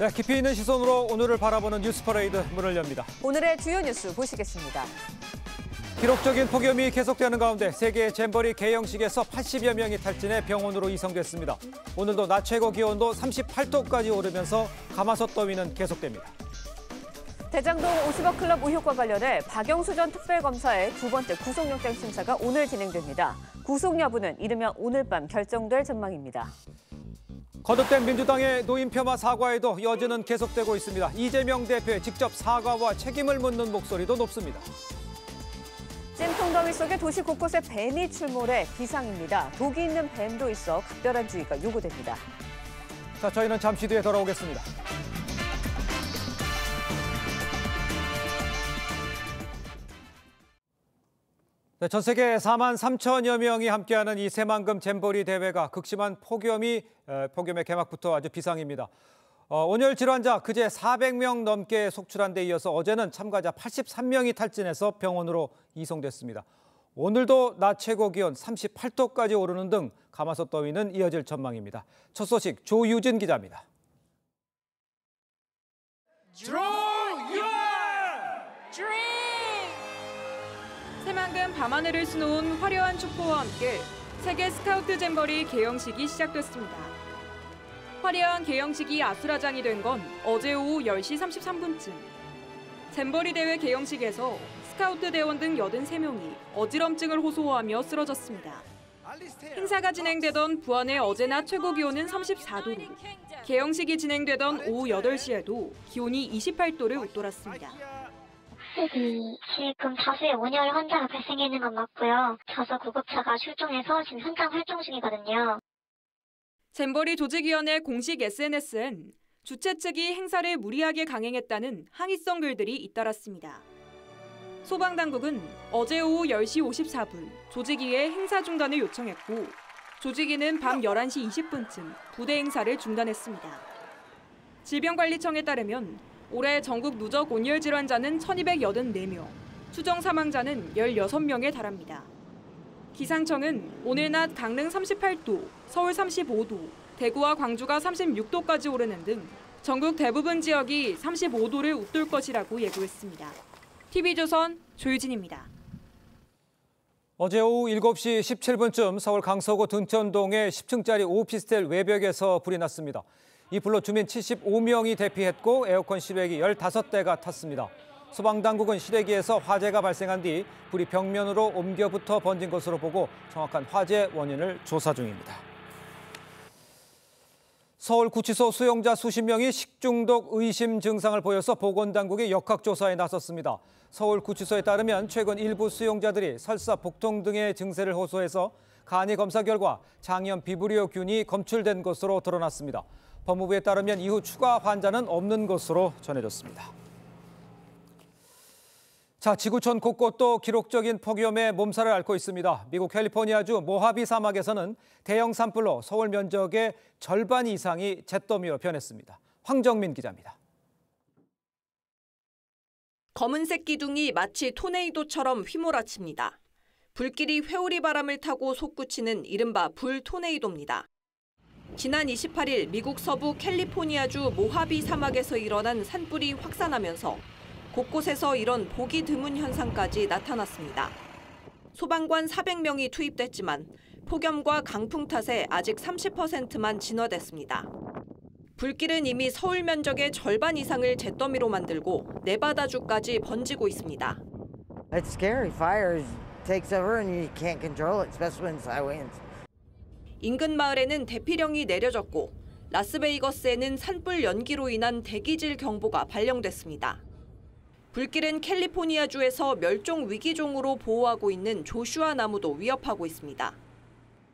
네, 깊이 있는 시선으로 오늘을 바라보는 뉴스 퍼레이드 문을 엽니다. 오늘의 주요 뉴스 보시겠습니다. 기록적인 폭염이 계속되는 가운데 세계 잼버리 개영식에서 80여 명이 탈진해 병원으로 이송됐습니다. 오늘도 낮 최고 기온도 38도까지 오르면서 가마솥 더위는 계속됩니다. 대장동 50억 클럽 의혹과 관련해 박영수 전 특별검사의 두 번째 구속영장 심사가 오늘 진행됩니다. 구속 여부는 이르면 오늘 밤 결정될 전망입니다. 거듭된 민주당의 노인 폄하 사과에도 여전은 계속되고 있습니다. 이재명 대표의 직접 사과와 책임을 묻는 목소리도 높습니다. 찜통더위 속에 도시 곳곳에 뱀이 출몰해 비상입니다. 독이 있는 뱀도 있어 각별한 주의가 요구됩니다. 자, 저희는 잠시 뒤에 돌아오겠습니다. 네, 전 세계 4만 3천여 명이 함께하는 이 새만금 잼버리 대회가 극심한 폭염의 개막부터 아주 비상입니다. 온열 질환자 그제 400명 넘게 속출한 데 이어서 어제는 참가자 83명이 탈진해서 병원으로 이송됐습니다. 오늘도 낮 최고 기온 38도까지 오르는 등 가마솥 더위는 이어질 전망입니다. 첫 소식 조유진 기자입니다. 새만금 밤하늘을 수놓은 화려한 축포와 함께 세계 스카우트 잼버리 개영식이 시작됐습니다. 화려한 개영식이 아수라장이 된 건 어제 오후 10시 33분쯤. 잼버리 대회 개영식에서 스카우트 대원 등 83명이 어지럼증을 호소하며 쓰러졌습니다. 행사가 진행되던 부안의 어제 낮 최고 기온은 34도로 개영식이 진행되던 오후 8시에도 기온이 28도를 웃돌았습니다. 지금 다수의 온열 환자가 발생해 있는 건 맞고요. 다수 구급차가 출동해서 지금 현장 활동 중이거든요. 잼버리 조직위원회 공식 SNS엔 주최 측이 행사를 무리하게 강행했다는 항의성 글들이 잇따랐습니다. 소방당국은 어제 오후 10시 54분 조직위에 행사 중단을 요청했고 조직위는 밤 11시 20분쯤 부대 행사를 중단했습니다. 질병관리청에 따르면 올해 전국 누적 온열 질환자는 1,284명, 추정 사망자는 16명에 달합니다. 기상청은 오늘 낮 강릉 38도, 서울 35도, 대구와 광주가 36도까지 오르는 등 전국 대부분 지역이 35도를 웃돌 것이라고 예고했습니다. TV조선 조유진입니다. 어제 오후 7시 17분쯤 서울 강서구 등촌동의 10층짜리 오피스텔 외벽에서 불이 났습니다. 이 불로 주민 75명이 대피했고 에어컨 실외기 15대가 탔습니다. 소방당국은 실외기에서 화재가 발생한 뒤 불이 벽면으로 옮겨붙어 번진 것으로 보고 정확한 화재 원인을 조사 중입니다. 서울구치소 수용자 수십 명이 식중독 의심 증상을 보여서 보건당국이 역학조사에 나섰습니다. 서울구치소에 따르면 최근 일부 수용자들이 설사, 복통 등의 증세를 호소해서 간이 검사 결과 장염 비브리오균이 검출된 것으로 드러났습니다. 법무부에 따르면 이후 추가 환자는 없는 것으로 전해졌습니다. 자, 지구촌 곳곳도 기록적인 폭염에 몸살을 앓고 있습니다. 미국 캘리포니아주 모하비 사막에서는 대형 산불로 서울 면적의 절반 이상이 잿더미로 변했습니다. 황정민 기자입니다. 검은색 기둥이 마치 토네이도처럼 휘몰아칩니다. 불길이 회오리 바람을 타고 솟구치는 이른바 불 토네이도입니다. 지난 28일 미국 서부 캘리포니아주 모하비 사막에서 일어난 산불이 확산하면서 곳곳에서 이런 보기 드문 현상까지 나타났습니다. 소방관 400명이 투입됐지만 폭염과 강풍 탓에 아직 30%만 진화됐습니다. 불길은 이미 서울 면적의 절반 이상을 잿더미로 만들고 네바다주까지 번지고 있습니다. It's scary. Fire takes over and you can't control it, especially when it's high winds. 인근 마을에는 대피령이 내려졌고 라스베이거스에는 산불 연기로 인한 대기질 경보가 발령됐습니다. 불길은 캘리포니아주에서 멸종 위기종으로 보호하고 있는 조슈아 나무도 위협하고 있습니다.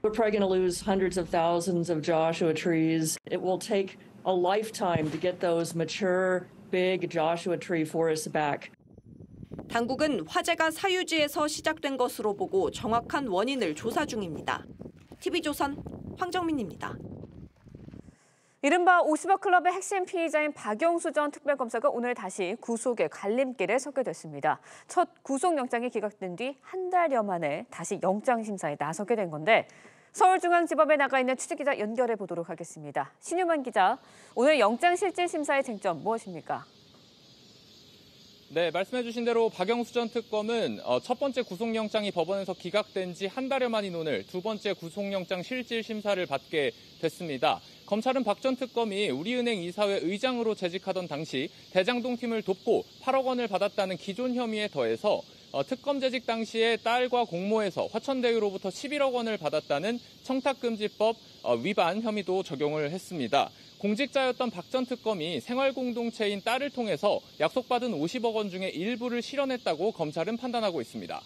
We're probably going to lose hundreds of thousands of Joshua trees. It will take a lifetime to get those mature, big Joshua tree forests back. 당국은 화재가 사유지에서 시작된 것으로 보고 정확한 원인을 조사 중입니다. TV조선 황정민입니다. 이른바 50억 클럽의 핵심 피의자인 박영수 전 특별검사가 오늘 다시 구속의 갈림길에 서게 됐습니다. 첫 구속영장이 기각된 뒤 한 달여 만에 다시 영장심사에 나서게 된 건데 서울중앙지법에 나가 있는 취재기자 연결해 보도록 하겠습니다. 신유만 기자, 오늘 영장실질심사의 쟁점 무엇입니까? 네, 말씀해 주신 대로 박영수 전 특검은 첫 번째 구속영장이 법원에서 기각된 지 한 달여 만인 오늘 두 번째 구속영장 실질심사를 받게 됐습니다. 검찰은 박 전 특검이 우리은행 이사회 의장으로 재직하던 당시 대장동 팀을 돕고 8억 원을 받았다는 기존 혐의에 더해서 특검 재직 당시에 딸과 공모해서 화천대유로부터 11억 원을 받았다는 청탁금지법 위반 혐의도 적용을 했습니다. 공직자였던 박 전 특검이 생활공동체인 딸을 통해서 약속받은 50억 원 중에 일부를 실현했다고 검찰은 판단하고 있습니다.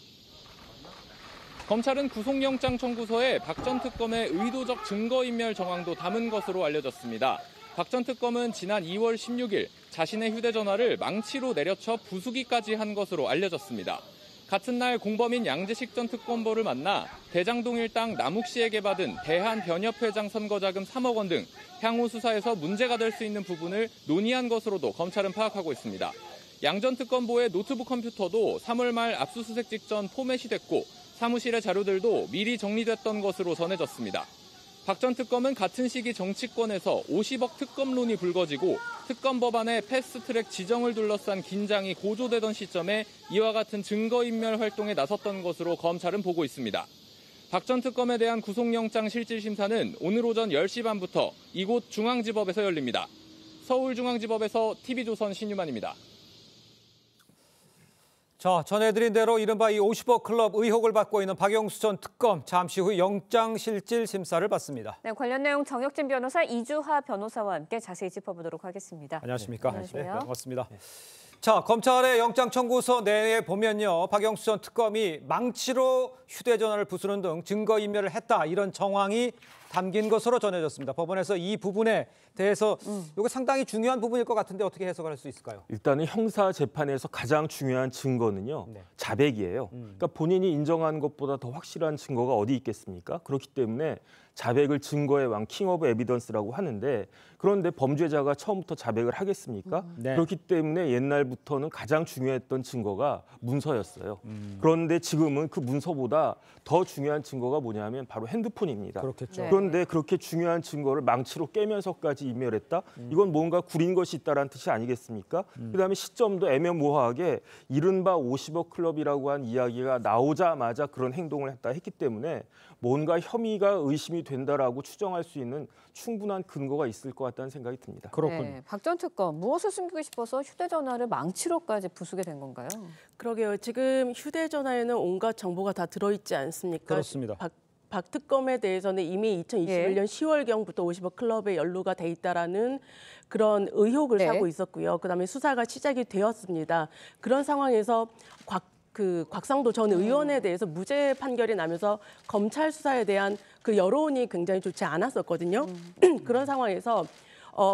검찰은 구속영장 청구서에 박 전 특검의 의도적 증거인멸 정황도 담은 것으로 알려졌습니다. 박 전 특검은 지난 2월 16일 자신의 휴대전화를 망치로 내려쳐 부수기까지 한 것으로 알려졌습니다. 같은 날 공범인 양재식 전 특검보를 만나 대장동 일당 남욱 씨에게 받은 대한변협회장 선거자금 3억 원 등 향후 수사에서 문제가 될 수 있는 부분을 논의한 것으로도 검찰은 파악하고 있습니다. 양 전 특검보의 노트북 컴퓨터도 3월 말 압수수색 직전 포맷이 됐고 사무실의 자료들도 미리 정리됐던 것으로 전해졌습니다. 박 전 특검은 같은 시기 정치권에서 50억 특검론이 불거지고 특검 법안의 패스트트랙 지정을 둘러싼 긴장이 고조되던 시점에 이와 같은 증거인멸 활동에 나섰던 것으로 검찰은 보고 있습니다. 박 전 특검에 대한 구속영장 실질심사는 오늘 오전 10시 반부터 이곳 중앙지법에서 열립니다. 서울중앙지법에서 TV조선 신유만입니다. 자, 전해드린 대로 이른바 이 50억 클럽 의혹을 받고 있는 박영수 전 특검, 잠시 후 영장실질심사를 받습니다. 네, 관련 내용 정혁진 변호사, 이주하 변호사와 함께 자세히 짚어보도록 하겠습니다. 안녕하십니까? 안녕하세요. 네, 반갑습니다. 자, 검찰의 영장 청구서 내에 보면요, 박영수 전 특검이 망치로 휴대전화를 부수는 등 증거인멸을 했다, 이런 정황이 담긴 것으로 전해졌습니다. 법원에서 이 부분에 대해서 이거 상당히 중요한 부분일 것 같은데 어떻게 해석할 수 있을까요? 일단은 형사 재판에서 가장 중요한 증거는요, 자백이에요. 그러니까 본인이 인정한 것보다 더 확실한 증거가 어디 있겠습니까? 그렇기 때문에 자백을 증거의 왕, 킹 오브 에비던스라고 하는데, 그런데 범죄자가 처음부터 자백을 하겠습니까? 그렇기 때문에 옛날부터는 가장 중요했던 증거가 문서였어요. 그런데 지금은 그 문서보다 더 중요한 증거가 뭐냐면 바로 핸드폰입니다. 그렇겠죠. 그런데 그렇게 중요한 증거를 망치로 깨면서까지 인멸했다? 이건 뭔가 구린 것이 있다는 뜻이 아니겠습니까? 그다음에 시점도 애매모호하게 이른바 50억 클럽이라고 한 이야기가 나오자마자 그런 행동을 했기 때문에 뭔가 혐의가 의심이 된다라고 추정할 수 있는 충분한 근거가 있을 것 같다는 생각이 듭니다. 그렇군요. 네, 박 전 특검, 무엇을 숨기고 싶어서 휴대전화를 망치로까지 부수게 된 건가요? 그러게요. 지금 휴대전화에는 온갖 정보가 다 들어있지 않습니까? 그렇습니다. 박 특검에 대해서는 이미 2021년 10월경부터 50억 클럽에 연루가 돼 있다라는 그런 의혹을 사고 있었고요. 그다음에 수사가 시작이 되었습니다. 그런 상황에서 곽상도 전 의원에 대해서 무죄 판결이 나면서 검찰 수사에 대한 그 여론이 굉장히 좋지 않았었거든요. 그런 상황에서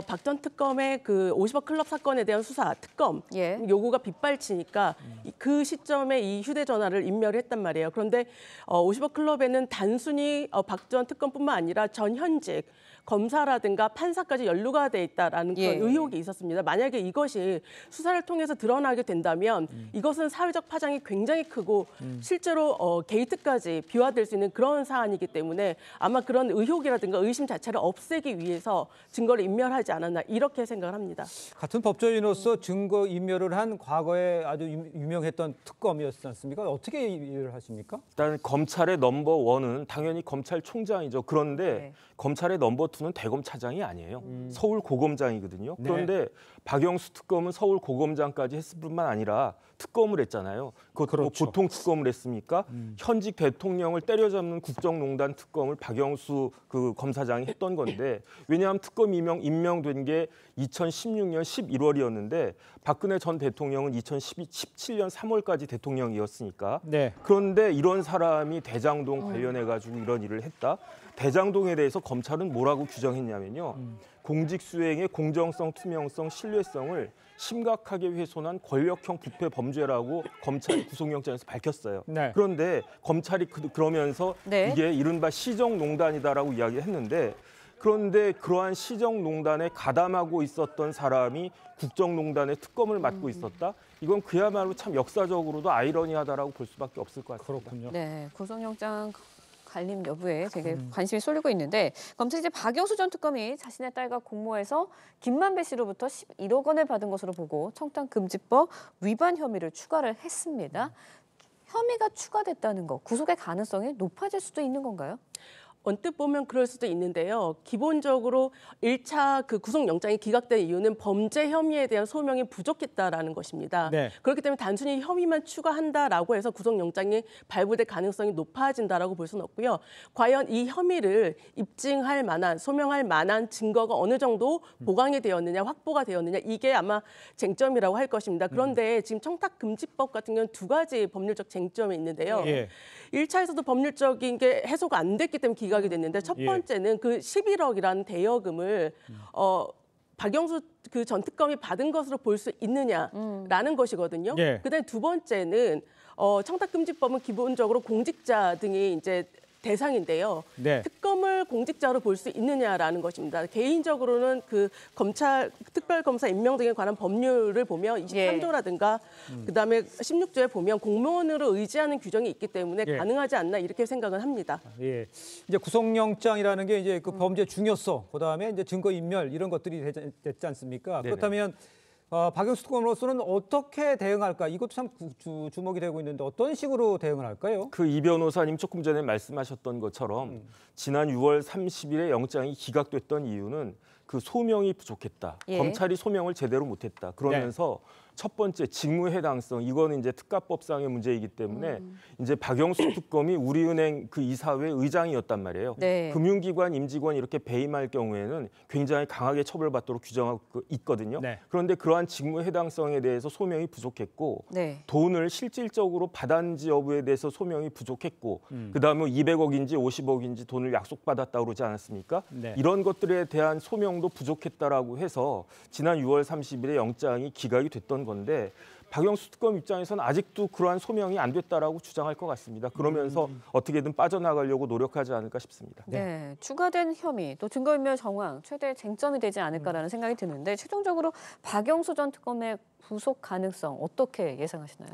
박 전 특검의 그 50억 클럽 사건에 대한 수사 특검 요구가 빗발치니까 그 시점에 이 휴대전화를 인멸했단 말이에요. 그런데 50억 클럽에는 단순히 박 전 특검뿐만 아니라 전 현직 검사라든가 판사까지 연루가 돼 있다라는 그런 의혹이 있었습니다. 만약에 이것이 수사를 통해서 드러나게 된다면 이것은 사회적 파장이 굉장히 크고 실제로 게이트까지 비화될 수 있는 그런 사안이기 때문에 아마 그런 의혹이라든가 의심 자체를 없애기 위해서 증거를 인멸하지 않았나 이렇게 생각을 합니다. 같은 법조인으로서 증거 인멸을 한 과거에 아주 유명했던 특검이었지 않습니까? 어떻게 이해를 하십니까? 일단 검찰의 넘버 원은 당연히 검찰총장이죠. 그런데 검찰의 넘버 투는 대검차장이 아니에요. 서울 고검장이거든요. 그런데 박영수 특검은 서울 고검장까지 했을 뿐만 아니라 특검을 했잖아요. 그것도 뭐 보통 특검을 했습니까? 현직 대통령을 때려잡는 국정농단 특검을 박영수 그 검사장이 했던 건데, 왜냐하면 특검 임명된 게 2016년 11월이었는데 박근혜 전 대통령은 2017년 3월까지 대통령이었으니까. 그런데 이런 사람이 대장동 관련해가지고 이런 일을 했다? 대장동에 대해서 검찰은 뭐라고 규정했냐면요. 공직 수행의 공정성, 투명성, 신뢰성을 심각하게 훼손한 권력형 부패 범죄라고 검찰이 구속영장에서 밝혔어요. 그런데 검찰이 그러면서 이게 이른바 시정농단이다라고 이야기했는데, 그런데 그러한 시정농단에 가담하고 있었던 사람이 국정농단의 특검을 맡고 있었다? 이건 그야말로 참 역사적으로도 아이러니하다라고 볼 수밖에 없을 것 같습니다. 네, 구속영장 관림 여부에 되게 관심이 쏠리고 있는데 검찰이 이제 박영수 전 특검이 자신의 딸과 공모해서 김만배 씨로부터 11억 원을 받은 것으로 보고 청탁금지법 위반 혐의를 추가를 했습니다. 혐의가 추가됐다는 거, 구속의 가능성이 높아질 수도 있는 건가요? 언뜻 보면 그럴 수도 있는데요. 기본적으로 1차 그 구속영장이 기각된 이유는 범죄 혐의에 대한 소명이 부족했다라는 것입니다. 네. 그렇기 때문에 단순히 혐의만 추가한다라고 해서 구속영장이 발부될 가능성이 높아진다라고 볼 수는 없고요. 과연 이 혐의를 입증할 만한, 소명할 만한 증거가 어느 정도 보강이 되었느냐, 확보가 되었느냐, 이게 아마 쟁점이라고 할 것입니다. 그런데 지금 청탁금지법 같은 경우는 두 가지 법률적 쟁점이 있는데요. 예. 1차에서도 법률적인 게 해소가 안 됐기 때문에 기각이 됐는데 첫 번째는 그 11억이라는 대여금을 박영수 그 전 특검이 받은 것으로 볼 수 있느냐라는 것이거든요. 예. 그다음에 두 번째는 청탁금지법은 기본적으로 공직자 등이 이제 대상인데요. 네. 특검을 공직자로 볼 수 있느냐라는 것입니다. 개인적으로는 그 검찰 특별검사 임명 등에 관한 법률을 보면 23조라든가 그다음에 16조에 보면 공무원으로 의지하는 규정이 있기 때문에 가능하지 않나 이렇게 생각은 합니다. 예. 이제 구속영장이라는 게 이제 그 범죄 중요성, 그다음에 이제 증거 인멸 이런 것들이 됐지 않습니까? 네네. 그렇다면 박영수 특검으로서는 어떻게 대응할까? 이것도 참 주목이 되고 있는데 어떤 식으로 대응을 할까요? 그 이 변호사님 조금 전에 말씀하셨던 것처럼 지난 6월 30일에 영장이 기각됐던 이유는 그 소명이 부족했다. 검찰이 소명을 제대로 못했다. 그러면서 첫 번째 직무 해당성, 이거는 이제 특가법상의 문제이기 때문에 이제 박영수 특검이 우리은행 그 이사회 의장이었단 말이에요. 네. 금융기관 임직원 이렇게 배임할 경우에는 굉장히 강하게 처벌받도록 규정하고 있거든요. 네. 그런데 그러한 직무 해당성에 대해서 소명이 부족했고 돈을 실질적으로 받았는지 여부에 대해서 소명이 부족했고 그다음에 200억인지 50억인지 돈을 약속받았다고 그러지 않았습니까? 네. 이런 것들에 대한 소명도 부족했다라고 해서 지난 6월 30일에 영장이 기각이 됐던 건데 박영수 특검 입장에서는 아직도 그러한 소명이 안 됐다라고 주장할 것 같습니다. 그러면서 어떻게든 빠져나가려고 노력하지 않을까 싶습니다. 네, 추가된 혐의 또 증거인멸 정황 최대 쟁점이 되지 않을까라는 생각이 드는데 최종적으로 박영수 전 특검의 구속 가능성 어떻게 예상하시나요?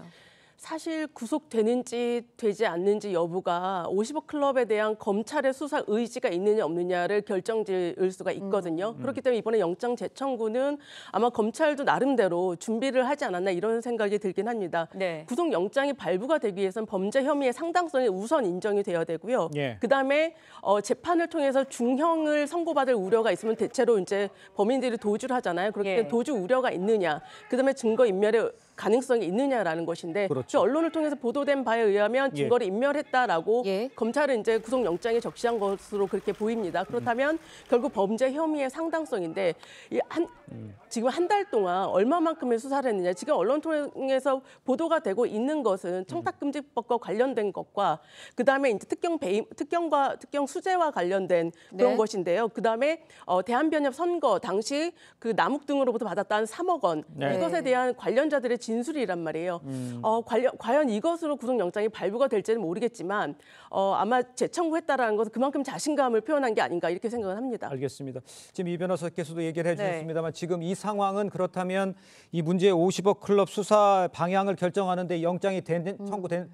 사실 구속되는지 되지 않는지 여부가 50억 클럽에 대한 검찰의 수사 의지가 있느냐 없느냐를 결정지을 수가 있거든요. 그렇기 때문에 이번에 영장 재청구는 아마 검찰도 나름대로 준비를 하지 않았나 이런 생각이 들긴 합니다. 구속영장이 발부가 되기 위해서는 범죄 혐의의 상당성이 우선 인정이 돼야 되고요. 그다음에 재판을 통해서 중형을 선고받을 우려가 있으면 대체로 이제 범인들이 도주를 하잖아요. 그렇기 때문에 도주 우려가 있느냐, 그다음에 증거인멸의 가능성이 있느냐라는 것인데 언론을 통해서 보도된 바에 의하면 증거를 인멸했다라고 검찰은 이제 구속영장에 적시한 것으로 그렇게 보입니다. 그렇다면 결국 범죄 혐의의 상당성인데 지금 한 달 동안 얼마만큼의 수사를 했느냐. 지금 언론 통해서 보도가 되고 있는 것은 청탁금지법과 관련된 것과 그다음에 이제 특경 수재와 관련된 그런 것인데요. 그다음에 대한변협 선거 당시 그 남욱 등으로부터 받았다는 3억 원 이것에 대한 관련자들의 진술이란 말이에요. 과연 이것으로 구속영장이 발부가 될지는 모르겠지만 아마 재청구했다라는 것은 그만큼 자신감을 표현한 게 아닌가 이렇게 생각을 합니다. 알겠습니다. 지금 이 변호사께서도 얘기를 해주셨습니다만 지금 이 상황은 그렇다면 이 문제의 50억 클럽 수사 방향을 결정하는데 영장이 청구된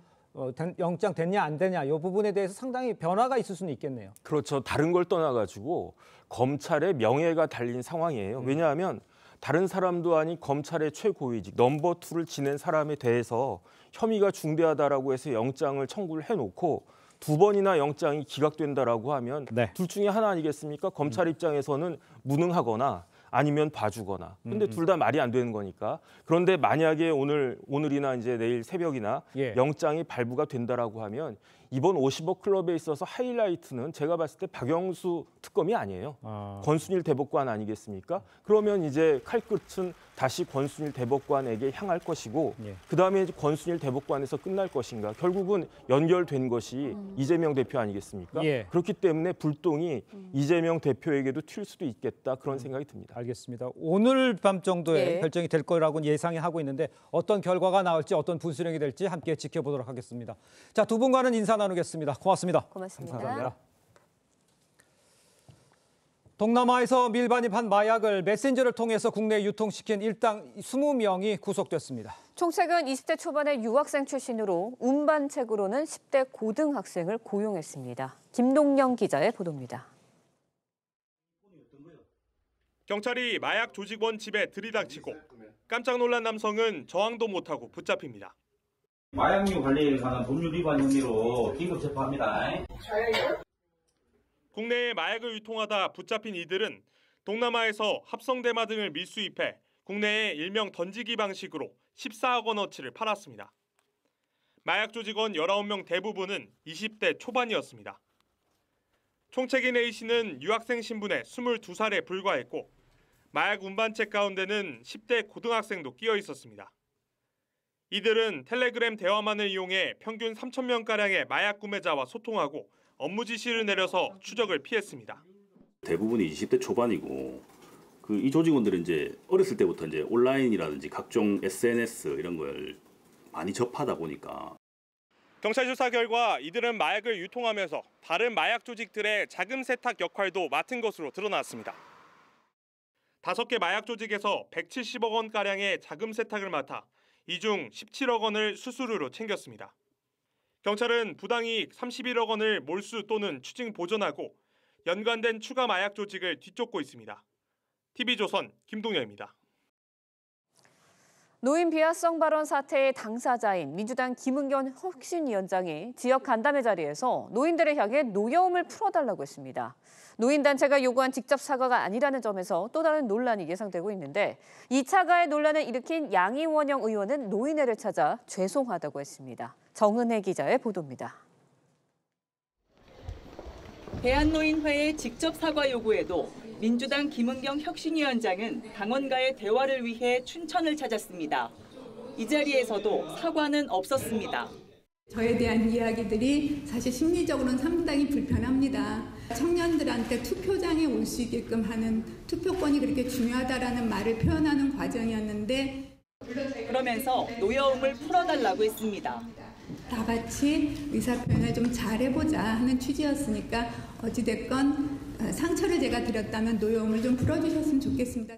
영장 됐냐 안 되냐 이 부분에 대해서 상당히 변화가 있을 수는 있겠네요. 그렇죠. 다른 걸 떠나가지고 검찰의 명예가 달린 상황이에요. 왜냐하면 다른 사람도 아닌 검찰의 최고위직 넘버 2를 지낸 사람에 대해서 혐의가 중대하다라고 해서 영장을 청구를 해놓고 두 번이나 영장이 기각된다라고 하면 둘 중에 하나 아니겠습니까? 검찰 입장에서는 무능하거나 아니면 봐주거나. 근데 둘 다 말이 안 되는 거니까. 그런데 만약에 오늘이나 이제 내일 새벽이나 영장이 발부가 된다라고 하면 이번 50억 클럽에 있어서 하이라이트는 제가 봤을 때 박영수 특검이 아니에요. 권순일 대법관 아니겠습니까? 그러면 이제 칼끝은 다시 권순일 대법관에게 향할 것이고 그다음에 이제 권순일 대법관에서 끝날 것인가. 결국은 연결된 것이 이재명 대표 아니겠습니까? 그렇기 때문에 불똥이 이재명 대표에게도 튈 수도 있겠다 그런 생각이 듭니다. 알겠습니다. 오늘 밤 정도에 결정이 될 거라고 예상이 하고 있는데 어떤 결과가 나올지 어떤 분수령이 될지 함께 지켜보도록 하겠습니다. 자, 두 분과는 인사 나누겠습니다. 고맙습니다. 고맙습니다. 감사합니다. 동남아에서 밀반입한 마약을 메신저를 통해서 국내에 유통시킨 일당 20명이 구속됐습니다. 총책은 20대 초반의 유학생 출신으로 운반책으로는 10대 고등학생을 고용했습니다. 김동영 기자의 보도입니다. 경찰이 마약 조직원 집에 들이닥치고 깜짝 놀란 남성은 저항도 못하고 붙잡힙니다. 마약류 관리에 관한 법률 위반 혐의로 긴급 체포합니다. 국내에 마약을 유통하다 붙잡힌 이들은 동남아에서 합성대마 등을 밀수입해 국내에 일명 던지기 방식으로 14억 원어치를 팔았습니다. 마약 조직원 19명 대부분은 20대 초반이었습니다. 총책인 A씨는 유학생 신분에 22살에 불과했고 마약 운반책 가운데는 10대 고등학생도 끼어 있었습니다. 이들은 텔레그램 대화만을 이용해 평균 3,000명가량의 마약 구매자와 소통하고 업무 지시를 내려서 추적을 피했습니다. 대부분이 20대 초반이고 이 조직원들은 이제 어렸을 때부터 이제 온라인이라든지 각종 SNS 이런 걸 많이 접하다 보니까 경찰 조사 결과 이들은 마약을 유통하면서 다른 마약 조직들의 자금 세탁 역할도 맡은 것으로 드러났습니다. 5개 마약 조직에서 170억 원가량의 자금 세탁을 맡아 이 중 17억 원을 수수료로 챙겼습니다. 경찰은 부당이익 31억 원을 몰수 또는 추징 보전하고 연관된 추가 마약 조직을 뒤쫓고 있습니다. TV조선 김동현입니다. 노인 비하성 발언 사태의 당사자인 민주당 김은경 혁신위원장이 지역 간담회 자리에서 노인들을 향해 노여움을 풀어달라고 했습니다. 노인단체가 요구한 직접 사과가 아니라는 점에서 또 다른 논란이 예상되고 있는데 2차 가해 논란을 일으킨 양이원영 의원은 노인회를 찾아 죄송하다고 했습니다. 정은혜 기자의 보도입니다. 대한노인회의 직접 사과 요구에도 민주당 김은경 혁신위원장은 당원과의 대화를 위해 춘천을 찾았습니다. 이 자리에서도 사과는 없었습니다. 저에 대한 이야기들이 사실 심리적으로는 상당히 불편합니다. 청년들한테 투표장에 올 수 있게끔 하는 투표권이 그렇게 중요하다라는 말을 표현하는 과정이었는데 그러면서 노여움을 풀어달라고 했습니다. 다 같이 의사표현을 좀 잘해보자 하는 취지였으니까 어찌됐건 상처를 제가 드렸다면 노여움을 좀 풀어주셨으면 좋겠습니다.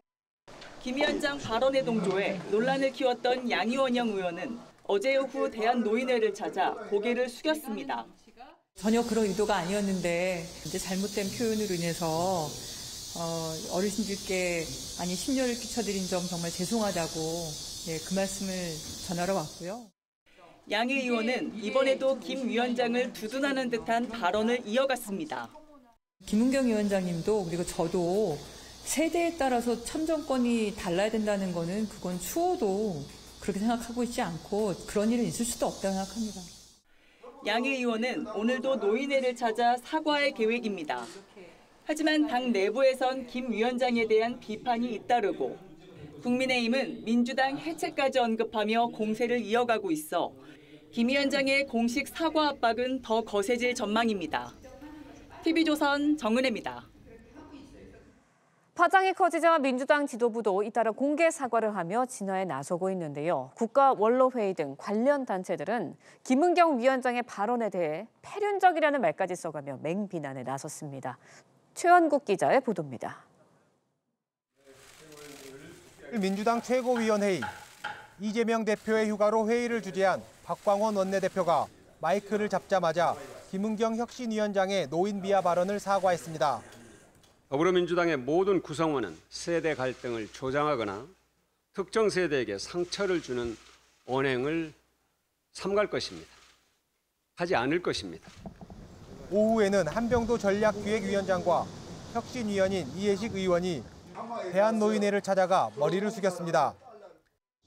김 위원장 발언에 동조해 논란을 키웠던 양이원영 의원은 어제 오후 대한노인회를 찾아 고개를 숙였습니다. 전혀 그런 의도가 아니었는데 이제 잘못된 표현으로 인해서 어르신들께 많이 심려를 끼쳐드린 점 정말 죄송하다고 그 말씀을 전하러 왔고요. 양 의원은 이번에도 김 위원장을 두둔하는 듯한 발언을 이어갔습니다. 김은경 위원장님도 그리고 저도 세대에 따라서 참정권이 달라야 된다는 거는 그건 추호도 그렇게 생각하고 있지 않고 그런 일은 있을 수도 없다고 생각합니다. 양 의원은 오늘도 노인회를 찾아 사과할 계획입니다. 하지만 당 내부에선 김 위원장에 대한 비판이 잇따르고 국민의힘은 민주당 해체까지 언급하며 공세를 이어가고 있어 김 위원장의 공식 사과 압박은 더 거세질 전망입니다. TV조선 정은혜입니다. 파장이 커지자 민주당 지도부도 잇따라 공개 사과를 하며 진화에 나서고 있는데요. 국가원로회의 등 관련 단체들은 김은경 위원장의 발언에 대해 패륜적이라는 말까지 써가며 맹비난에 나섰습니다. 최원국 기자의 보도입니다. 민주당 최고위원회의, 이재명 대표의 휴가로 회의를 주재한 박광원 원내대표가 마이크를 잡자마자 김은경 혁신위원장의 노인 비하 발언을 사과했습니다. 더불어민주당의 모든 구성원은 세대 갈등을 조장하거나 특정 세대에게 상처를 주는 언행을 삼갈 것입니다. 하지 않을 것입니다. 오후에는 한병도 전략기획위원장과 혁신위원인 이해식 의원이 대한노인회를 찾아가 머리를 숙였습니다.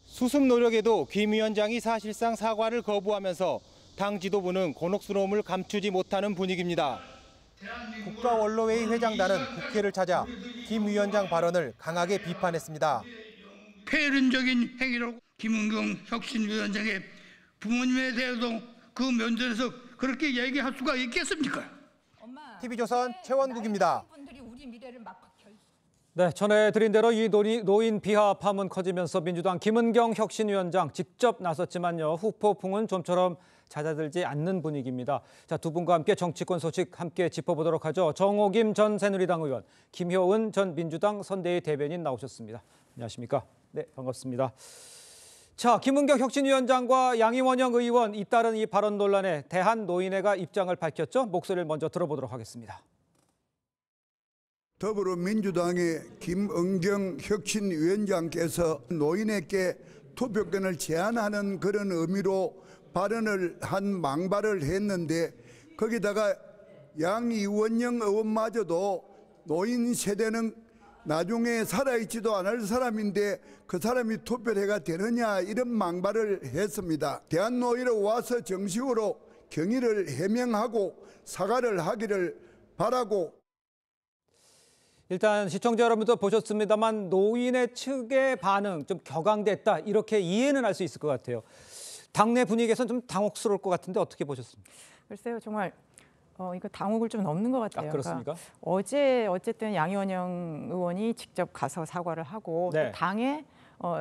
수습 노력에도 김 위원장이 사실상 사과를 거부하면서 당 지도부는 곤혹스러움을 감추지 못하는 분위기입니다. 국가원로회의 회장단은 국회를 찾아 김 위원장 발언을 강하게 비판했습니다. 패륜적인 행위로 김은경 혁신위원장의 부모님에 대해서도 그 면전에서 그렇게 얘기할 수가 있겠습니까? TV조선 최원국입니다. 네, 전해드린 대로 이 노인 비하 파문 커지면서 민주당 김은경 혁신위원장 직접 나섰지만요. 후폭풍은 좀처럼 잦아들지 않는 분위기입니다. 자, 두 분과 함께 정치권 소식 함께 짚어보도록 하죠. 정호김 전 새누리당 의원, 김효은 전 민주당 선대위 대변인 나오셨습니다. 안녕하십니까? 네, 반갑습니다. 자, 김은경 혁신위원장과 양이원영 의원 잇따른 이 발언 논란에 대한노인회가 입장을 밝혔죠. 목소리를 먼저 들어보도록 하겠습니다. 더불어민주당의 김은경 혁신위원장께서 노인에게 투표권을 제한하는 그런 의미로 발언을 한 망발을 했는데 거기다가 양이원영 의원마저도 노인 세대는 나중에 살아있지도 않을 사람인데 그 사람이 투표해가 되느냐 이런 망발을 했습니다. 대한노인회로 와서 정식으로 경의를 해명하고 사과를 하기를 바라고 일단 시청자 여러분도 보셨습니다만 노인의 측의 반응 좀 격앙됐다 이렇게 이해는 할 수 있을 것 같아요. 당내 분위기에서는 좀 당혹스러울 것 같은데 어떻게 보셨습니까? 글쎄요, 정말 이거 당혹을 좀 넘는 것 같아요. 아, 그렇습니까? 그러니까 어제 어쨌든 양이원영 의원이 직접 가서 사과를 하고 네. 또 당에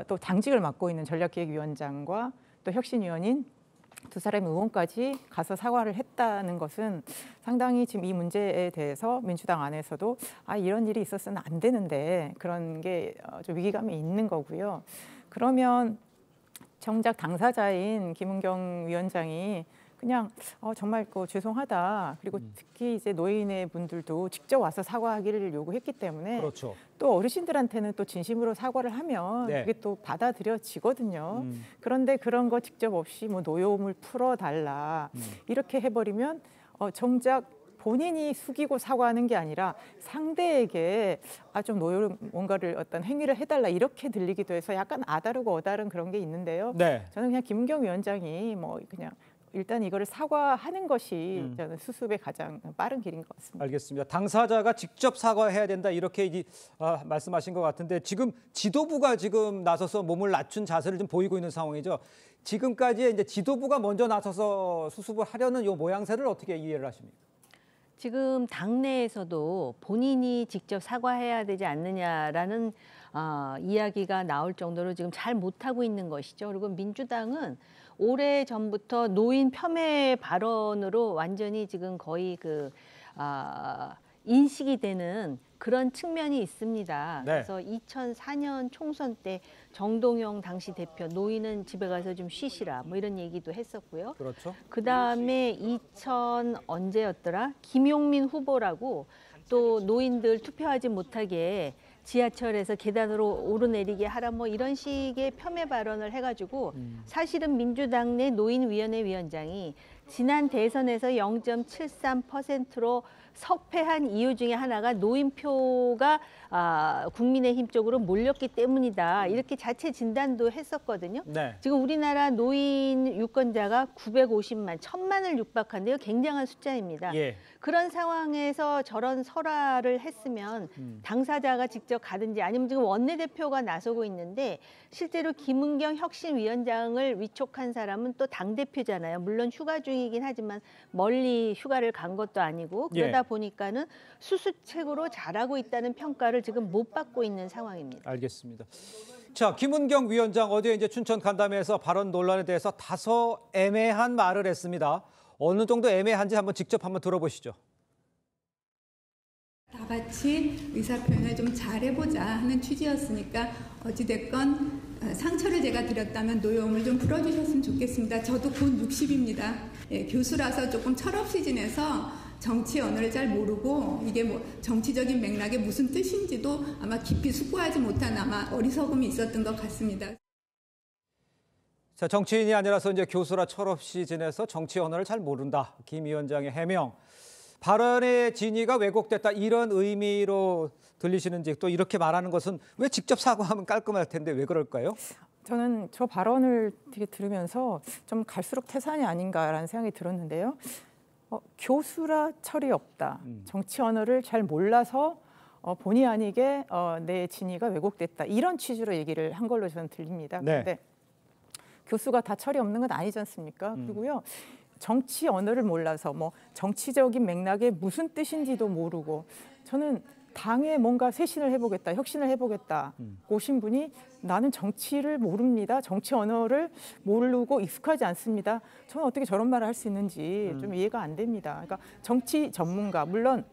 또 당직을 맡고 있는 전략기획위원장과 또 혁신위원인 두 사람의 의원까지 가서 사과를 했다는 것은 상당히 지금 이 문제에 대해서 민주당 안에서도 이런 일이 있었으면 안 되는데 그런 게 좀 위기감이 있는 거고요. 그러면 정작 당사자인 김은경 위원장이 그냥 정말 죄송하다. 그리고 특히 이제 노인의 분들도 직접 와서 사과하기를 요구했기 때문에 그렇죠. 또 어르신들한테는 또 진심으로 사과를 하면 네. 그게 또 받아들여지거든요. 그런데 그런 거 직접 없이 뭐 노여움을 풀어달라 이렇게 해버리면 정작 본인이 숙이고 사과하는 게 아니라 상대에게 좀 뭔가를 어떤 행위를 해달라 이렇게 들리기도 해서 약간 아다르고 어다른 그런 게 있는데요. 네. 저는 그냥 김은경 위원장이 뭐 그냥 일단 이거를 사과하는 것이 저는 수습의 가장 빠른 길인 것 같습니다. 알겠습니다. 당사자가 직접 사과해야 된다 이렇게 말씀하신 것 같은데 지금 지도부가 지금 나서서 몸을 낮춘 자세를 좀 보이고 있는 상황이죠. 지금까지 이제 지도부가 먼저 나서서 수습을 하려는 이 모양새를 어떻게 이해를 하십니까? 지금 당내에서도 본인이 직접 사과해야 되지 않느냐라는 이야기가 나올 정도로 지금 잘 못하고 있는 것이죠. 그리고 민주당은 오래 전부터 노인 폄훼 발언으로 완전히 지금 거의 인식이 되는 그런 측면이 있습니다. 네. 그래서 2004년 총선 때 정동영 당시 대표 노인은 집에 가서 좀 쉬시라 뭐 이런 얘기도 했었고요. 그렇죠. 그다음에 언제였더라? 김용민 후보라고 또 노인들 투표하지 못하게 지하철에서 계단으로 오르내리게 하라 뭐 이런 식의 폄훼 발언을 해가지고 사실은 민주당 내 노인위원회 위원장이 지난 대선에서 0.73%로 석패한 이유 중에 하나가 노인표가 국민의힘 쪽으로 몰렸기 때문이다. 이렇게 자체 진단도 했었거든요. 네. 지금 우리나라 노인 유권자가 950만, 1000만을 육박한데요. 굉장한 숫자입니다. 예. 그런 상황에서 저런 설화를 했으면 당사자가 직접 가든지 아니면 지금 원내대표가 나서고 있는데 실제로 김은경 혁신위원장을 위촉한 사람은 또 당대표잖아요. 물론 휴가 중이긴 하지만 멀리 휴가를 간 것도 아니고 그러다 보니까는 수수책으로 잘하고 있다는 평가를 지금 못 받고 있는 상황입니다. 알겠습니다. 자, 김은경 위원장 어제 이제 춘천 간담회에서 발언 논란에 대해서 다소 애매한 말을 했습니다. 어느 정도 애매한지 직접 들어보시죠. 다 같이 의사표현을 좀 잘해보자 하는 취지였으니까 어찌됐건 상처를 제가 드렸다면 노여움을 좀 풀어주셨으면 좋겠습니다. 저도 곧 60입니다. 교수라서 조금 철없이 지내서 정치 언어를 잘 모르고 이게 뭐 정치적인 맥락에 무슨 뜻인지도 아마 깊이 숙고하지 못한 어리석음이 있었던 것 같습니다. 자, 정치인이 아니라서 이제 교수라 철없이 지내서 정치 언어를 잘 모른다. 김 위원장의 해명. 발언의 진위가 왜곡됐다 이런 의미로 들리시는지 또 이렇게 말하는 것은 왜 직접 사과하면 깔끔할 텐데 왜 그럴까요? 저는 저 발언을 되게 들으면서 좀 갈수록 태산이 아닌가라는 생각이 들었는데요. 교수라 철이 없다. 정치 언어를 잘 몰라서 본의 아니게 내 진위가 왜곡됐다. 이런 취지로 얘기를 한 걸로 저는 들립니다. 그런데 네. 교수가 다 철이 없는 건 아니지 않습니까? 그리고요. 정치 언어를 몰라서 뭐 정치적인 맥락에 무슨 뜻인지도 모르고 저는 당에 뭔가 쇄신을 해보겠다, 혁신을 해보겠다 오신 분이 나는 정치를 모릅니다. 정치 언어를 모르고 익숙하지 않습니다. 저는 어떻게 저런 말을 할 수 있는지 좀 이해가 안 됩니다. 그러니까 정치 전문가, 물론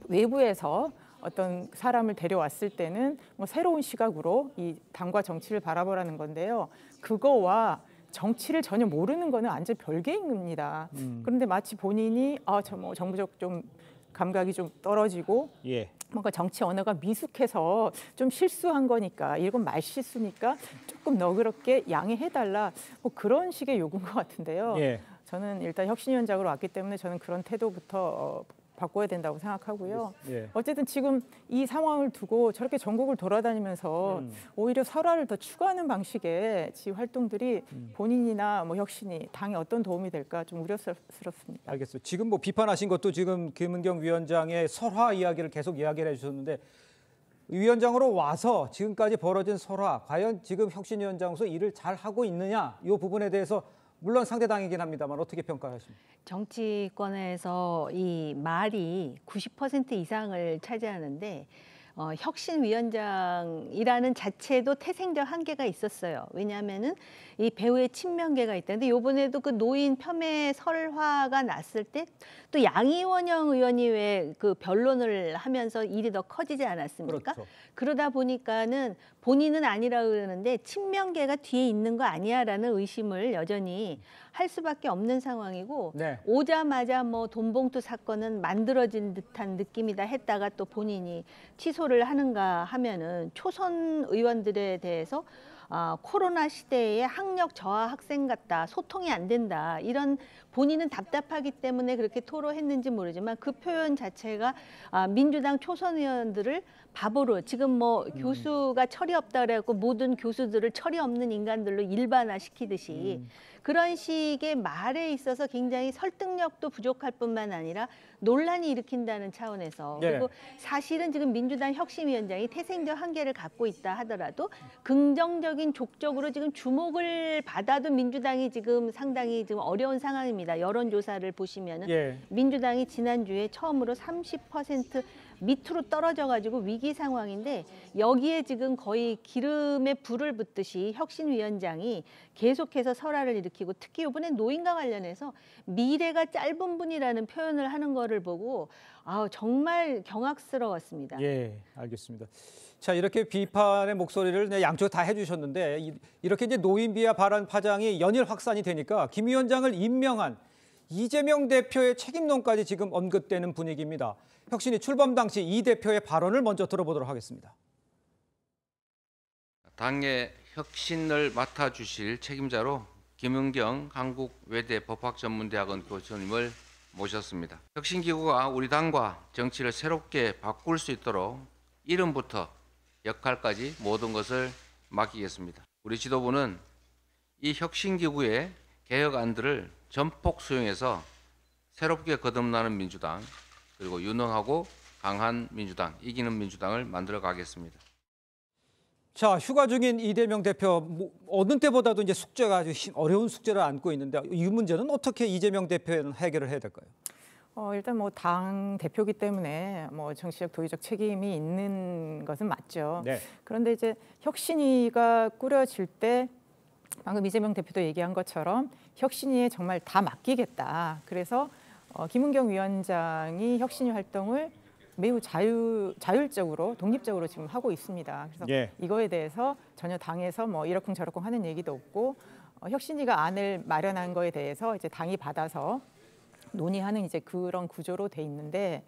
외부에서 어떤 사람을 데려왔을 때는 뭐 새로운 시각으로 이 당과 정치를 바라보라는 건데요. 그거와 정치를 전혀 모르는 거는 완전 별개인 겁니다. 그런데 마치 본인이 저 뭐 정부적 좀 감각이 좀 떨어지고 뭔가 정치 언어가 미숙해서 좀 실수한 거니까, 이건 말실수니까 조금 너그럽게 양해해달라, 뭐 그런 식의 요구인 것 같은데요. 저는 일단 혁신위원장으로 왔기 때문에 저는 그런 태도부터 바꿔야 된다고 생각하고요. 어쨌든 지금 이 상황을 두고 저렇게 전국을 돌아다니면서 오히려 설화를 더 추구하는 방식의 지 활동들이 본인이나 뭐 혁신이 당에 어떤 도움이 될까 좀 우려스럽습니다. 알겠습니다. 지금 뭐 비판하신 것도 지금 김은경 위원장의 설화 이야기를 계속 이야기를 해주셨는데, 위원장으로 와서 지금까지 벌어진 설화, 과연 지금 혁신위원장으로서 일을 잘 하고 있느냐, 이 부분에 대해서 물론 상대당이긴 합니다만 어떻게 평가하십니까? 정치권에서 이 말이 90% 이상을 차지하는데 혁신위원장이라는 자체도 태생적 한계가 있었어요. 왜냐하면은 이 배우의 친명계가 있다는데 이번에도 그 노인 폄훼 설화가 났을 때 또 양이원영 의원이 왜 그 변론을 하면서 일이 더 커지지 않았습니까? 그렇죠. 그러다 보니까는 본인은 아니라 그러는데 친명계가 뒤에 있는 거 아니야라는 의심을 여전히 할 수밖에 없는 상황이고, 오자마자 뭐 돈봉투 사건은 만들어진 듯한 느낌이다 했다가 또 본인이 취소를 하는가 하면은 초선 의원들에 대해서 코로나 시대에 학력 저하 학생 같다, 소통이 안 된다, 이런 본인은 답답하기 때문에 그렇게 토로했는지 모르지만 그 표현 자체가 민주당 초선 의원들을 바보로, 지금 뭐 교수가 철이 없다 그래갖고 모든 교수들을 철이 없는 인간들로 일반화시키듯이 그런 식의 말에 있어서 굉장히 설득력도 부족할 뿐만 아니라 논란이 일으킨다는 차원에서, 그리고 사실은 지금 민주당 혁신위원장이 태생적 한계를 갖고 있다 하더라도 긍정적인 족적으로 지금 주목을 받아도 민주당이 지금 상당히 지금 어려운 상황입니다. 여론조사를 보시면은 민주당이 지난주에 처음으로 30% 밑으로 떨어져가지고 위기 상황인데, 여기에 지금 거의 기름에 불을 붓듯이 혁신위원장이 계속해서 설화를 일으키고, 특히 이번에 노인과 관련해서 미래가 짧은 분이라는 표현을 하는 거를 보고 정말 경악스러웠습니다. 알겠습니다. 자, 이렇게 비판의 목소리를 양쪽 다 해주셨는데, 이렇게 이제 노인 비하 발언 파장이 연일 확산이 되니까 김 위원장을 임명한 이재명 대표의 책임론까지 지금 언급되는 분위기입니다. 혁신이 출범 당시 이 대표의 발언을 먼저 들어보도록 하겠습니다. 당의 혁신을 맡아주실 책임자로 김은경 한국외대 법학전문대학원 교수님을 모셨습니다. 혁신기구가 우리 당과 정치를 새롭게 바꿀 수 있도록 이름부터 역할까지 모든 것을 맡기겠습니다. 우리 지도부는 이 혁신기구의 개혁안들을 전폭 수용해서 새롭게 거듭나는 민주당, 그리고 유능하고 강한 민주당, 이기는 민주당을 만들어 가겠습니다. 자, 휴가 중인 이재명 대표, 어느 때보다도 이제 숙제가 아주 어려운 숙제를 안고 있는데, 이 문제는 어떻게 이재명 대표는 해결을 해야 될까요? 일단 뭐 당 대표기 때문에 뭐 정치적 도의적 책임이 있는 것은 맞죠. 그런데 이제 혁신위가 꾸려질 때 방금 이재명 대표도 얘기한 것처럼 혁신위에 정말 다 맡기겠다. 그래서 김은경 위원장이 혁신위 활동을 매우 자율적으로 독립적으로 지금 하고 있습니다. 그래서 이거에 대해서 전혀 당에서 뭐 이러쿵저러쿵 하는 얘기도 없고, 혁신위가 안을 마련한 거에 대해서 이제 당이 받아서 논의하는 이제 그런 구조로 돼 있는데,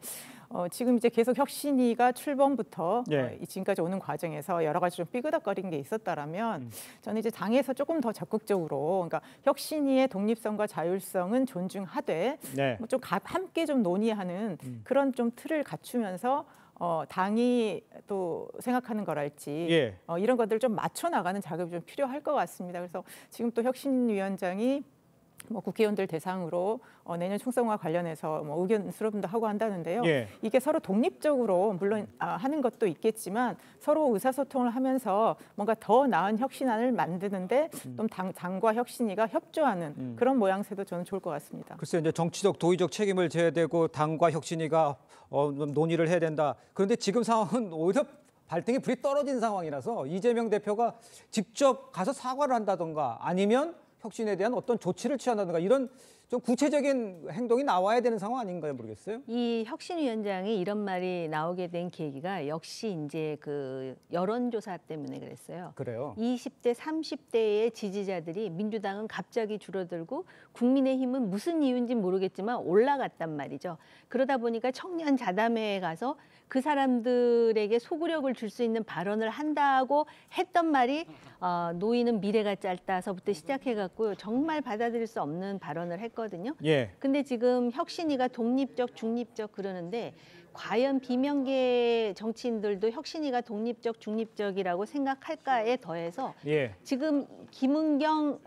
지금 이제 계속 혁신위가 출범부터 지금까지 오는 과정에서 여러 가지 좀 삐그덕거린 게 있었다라면 저는 이제 당에서 조금 더 적극적으로, 그러니까 혁신위의 독립성과 자율성은 존중하되 뭐 좀 함께 좀 논의하는 그런 좀 틀을 갖추면서 당이 또 생각하는 거랄지 이런 것들 좀 맞춰 나가는 작업이 좀 필요할 것 같습니다. 그래서 지금 또 혁신위원장이 뭐 국회의원들 대상으로 내년 총선과 관련해서 뭐 의견 수렴도 하고 한다는데요. 예. 이게 서로 독립적으로 물론 하는 것도 있겠지만 서로 의사소통을 하면서 뭔가 더 나은 혁신안을 만드는데 좀 당과 혁신위가 협조하는 그런 모양새도 저는 좋을 것 같습니다. 글쎄요, 이제 정치적 도의적 책임을 져야 되고 당과 혁신위가 논의를 해야 된다. 그런데 지금 상황은 오히려 발등에 불이 떨어진 상황이라서 이재명 대표가 직접 가서 사과를 한다던가 아니면 혁신에 대한 어떤 조치를 취한다든가 이런 좀 구체적인 행동이 나와야 되는 상황 아닌가요? 모르겠어요. 이 혁신위원장이 이런 말이 나오게 된 계기가 역시 이제 그 여론조사 때문에 그랬어요. 그래요. 20대, 30대의 지지자들이 민주당은 갑자기 줄어들고 국민의힘은 무슨 이유인지 모르겠지만 올라갔단 말이죠. 그러다 보니까 청년 자담회에 가서 그 사람들에게 소구력을 줄 수 있는 발언을 한다고 했던 말이 노인은 미래가 짧다서부터 시작해갖고 정말 받아들일 수 없는 발언을 했거든요. 예. 근데 지금 혁신위가 독립적, 중립적 그러는데 과연 비명계 정치인들도 혁신위가 독립적, 중립적이라고 생각할까에 더해서 예. 지금 김은경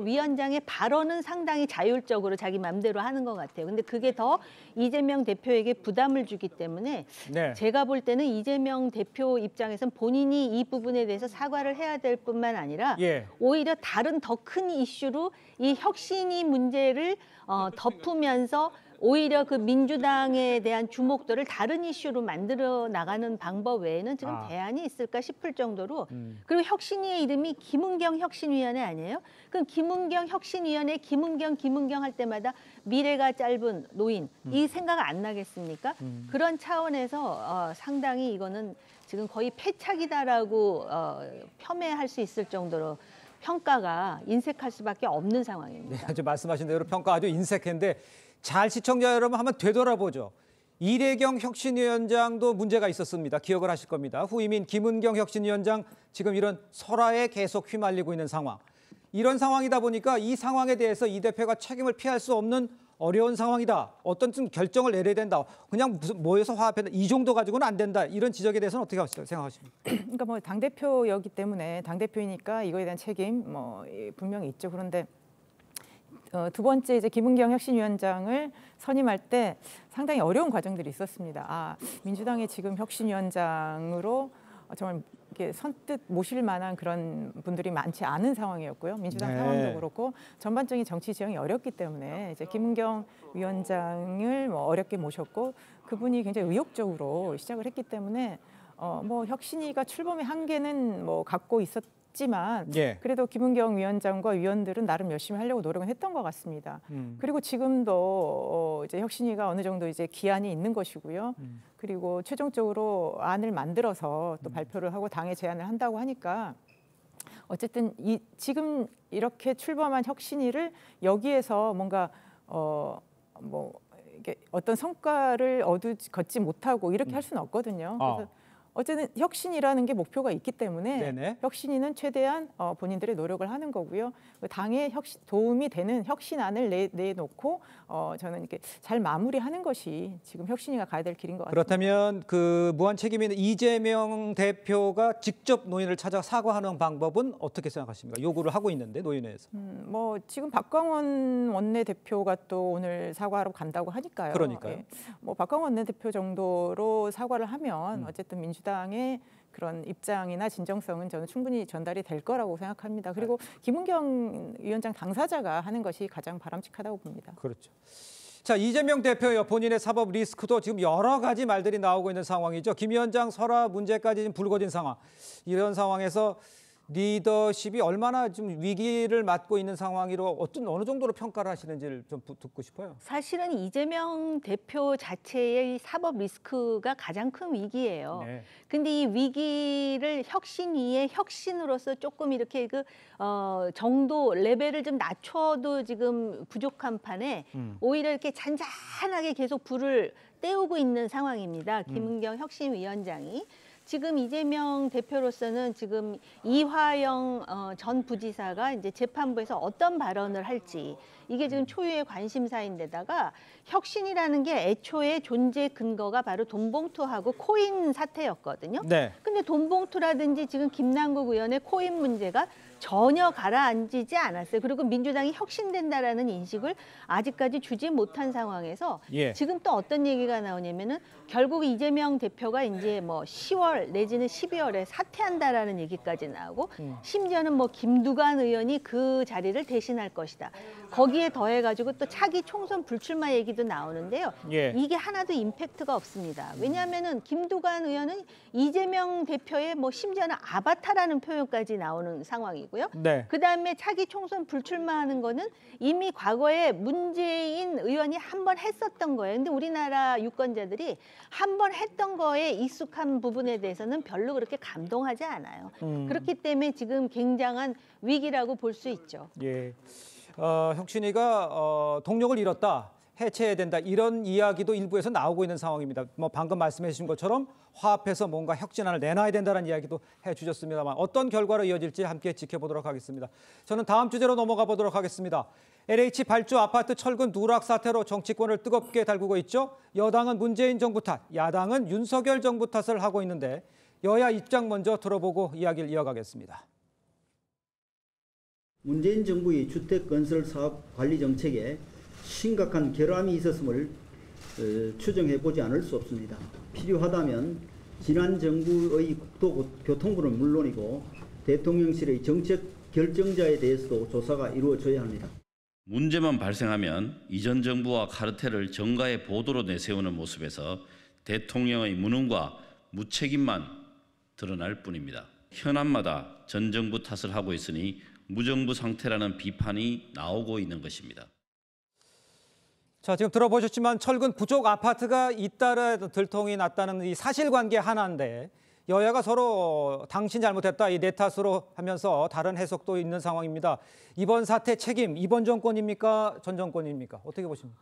위원장의 발언은 상당히 자율적으로 자기 맘대로 하는 것 같아요. 근데 그게 더 이재명 대표에게 부담을 주기 때문에 네. 제가 볼 때는 이재명 대표 입장에선 본인이 이 부분에 대해서 사과를 해야 될 뿐만 아니라 예. 오히려 다른 더 큰 이슈로 이 혁신위 문제를 덮으면서 오히려 그 민주당에 대한 주목도를 다른 이슈로 만들어 나가는 방법 외에는 지금 대안이 있을까 싶을 정도로 그리고 혁신위의 이름이 김은경 혁신위원회 아니에요? 그럼 김은경 혁신위원회 김은경 할 때마다 미래가 짧은 노인 이 생각 안 나겠습니까? 그런 차원에서 상당히 이거는 지금 거의 패착이다라고 폄훼할 수 있을 정도로 평가가 인색할 수밖에 없는 상황입니다. 네, 아주 말씀하신 대로 평가 아주 인색한데 잘 시청자 여러분 한번 되돌아보죠. 이래경 혁신위원장도 문제가 있었습니다. 기억을 하실 겁니다. 후임인 김은경 혁신위원장 지금 이런 설화에 계속 휘말리고 있는 상황. 이런 상황이다 보니까 이 상황에 대해서 이 대표가 책임을 피할 수 없는 어려운 상황이다. 어떤 좀 결정을 내려야 된다. 그냥 무슨 모여서 화합한다. 이 정도 가지고는 안 된다. 이런 지적에 대해서는 어떻게 생각하십니까? 그러니까 뭐 당대표였기 때문에 당대표이니까 이거에 대한 책임 분명히 있죠. 그런데 두 번째 이제 김은경 혁신위원장을 선임할 때 상당히 어려운 과정들이 있었습니다. 민주당의 지금 혁신위원장으로 정말 이렇게 선뜻 모실 만한 그런 분들이 많지 않은 상황이었고요. 민주당 네. 상황도 그렇고 전반적인 정치 지형이 어렵기 때문에 이제 김은경 위원장을 어렵게 모셨고 그분이 굉장히 의욕적으로 시작을 했기 때문에 뭐 혁신위가 출범의 한계는 뭐 갖고 있었지만 예. 그래도 김은경 위원장과 위원들은 나름 열심히 하려고 노력을 했던 것 같습니다. 그리고 지금도 이제 혁신위가 어느 정도 이제 기한이 있는 것이고요. 그리고 최종적으로 안을 만들어서 또 발표를 하고 당에 제안을 한다고 하니까 어쨌든 지금 이렇게 출범한 혁신위를 여기에서 뭔가 뭐 이게 어떤 성과를 걷지 못하고 이렇게 할 수는 없거든요. 그래서 어쨌든 혁신이라는 게 목표가 있기 때문에 네네. 혁신위는 최대한 본인들의 노력을 하는 거고요. 당에 도움이 되는 혁신안을 내놓고 저는 이렇게 잘 마무리하는 것이 지금 혁신위가 가야 될 길인 것 같습니다. 그렇다면 그 무한 책임 있는 이재명 대표가 직접 노인을 찾아 사과하는 방법은 어떻게 생각하십니까? 요구를 하고 있는데 노인회에서. 뭐 지금 박광원 원내대표가 또 오늘 사과하러 간다고 하니까요. 그러니까요. 예. 뭐 박광원 원내대표 정도로 사과를 하면 어쨌든 민주당의 그런 입장이나 진정성은 저는 충분히 전달이 될 거라고 생각합니다. 그리고 김은경 위원장 당사자가 하는 것이 가장 바람직하다고 봅니다. 그렇죠. 자, 이재명 대표요. 본인의 사법 리스크도 지금 여러 가지 말들이 나오고 있는 상황이죠. 김 위원장 설화 문제까지 지금 불거진 상황. 이런 상황에서 리더십이 얼마나 좀 위기를 맞고 있는 상황이로 어느 정도로 평가를 하시는지를 좀 듣고 싶어요. 사실은 이재명 대표 자체의 사법 리스크가 가장 큰 위기예요. 네. 근데 이 위기를 혁신위의 혁신으로서 조금 이렇게 정도 레벨을 좀 낮춰도 지금 부족한 판에 오히려 이렇게 잔잔하게 계속 불을 때우고 있는 상황입니다. 김은경 혁신위원장이. 지금 이재명 대표로서는 지금 이화영 전 부지사가 이제 재판부에서 어떤 발언을 할지 이게 지금 초유의 관심사인데다가 혁신이라는 게 애초에 존재 근거가 바로 돈봉투하고 코인 사태였거든요. 네. 근데 돈봉투라든지 지금 김남국 의원의 코인 문제가 전혀 가라앉히지 않았어요. 그리고 민주당이 혁신된다라는 인식을 아직까지 주지 못한 상황에서 예. 지금 또 어떤 얘기가 나오냐면은 결국 이재명 대표가 이제 뭐 10월 내지는 12월에 사퇴한다라는 얘기까지 나오고 심지어는 뭐 김두관 의원이 그 자리를 대신할 것이다. 거기에 더해가지고 또 차기 총선 불출마 얘기도 나오는데요. 예. 이게 하나도 임팩트가 없습니다. 왜냐하면은 김두관 의원은 이재명 대표의 뭐 심지어는 아바타라는 표현까지 나오는 상황이고요. 네. 그다음에 차기 총선 불출마하는 거는 이미 과거에 문재인 의원이 한 번 했었던 거예요. 근데 우리나라 유권자들이 한 번 했던 거에 익숙한 부분에 대해서는 별로 그렇게 감동하지 않아요. 그렇기 때문에 지금 굉장한 위기라고 볼 수 있죠. 예. 혁신위가 동력을 잃었다, 해체해야 된다, 이런 이야기도 일부에서 나오고 있는 상황입니다. 뭐 방금 말씀해 주신 것처럼 화합해서 뭔가 혁신안을 내놔야 된다는 이야기도 해주셨습니다만 어떤 결과로 이어질지 함께 지켜보도록 하겠습니다. 저는 다음 주제로 넘어가 보도록 하겠습니다. LH 발주 아파트 철근 누락 사태로 정치권을 뜨겁게 달구고 있죠. 여당은 문재인 정부 탓, 야당은 윤석열 정부 탓을 하고 있는데 여야 입장 먼저 들어보고 이야기를 이어가겠습니다. 문재인 정부의 주택건설사업 관리 정책에 심각한 결함이 있었음을 추정해보지 않을 수 없습니다. 필요하다면 지난 정부의 국토교통부는 물론이고 대통령실의 정책 결정자에 대해서도 조사가 이루어져야 합니다. 문제만 발생하면 이전 정부와 카르텔을 정가의 보도로 내세우는 모습에서 대통령의 무능과 무책임만 드러날 뿐입니다. 현안마다 전 정부 탓을 하고 있으니 무정부 상태라는 비판이 나오고 있는 것입니다. 자, 지금 들어보셨지만 철근 부족 아파트가 잇따라 들통이 났다는 이 사실관계 하나인데 여야가 서로 당신 잘못했다, 이 내 탓으로 하면서 다른 해석도 있는 상황입니다. 이번 사태 책임 이번 정권입니까? 전 정권입니까? 어떻게 보십니까?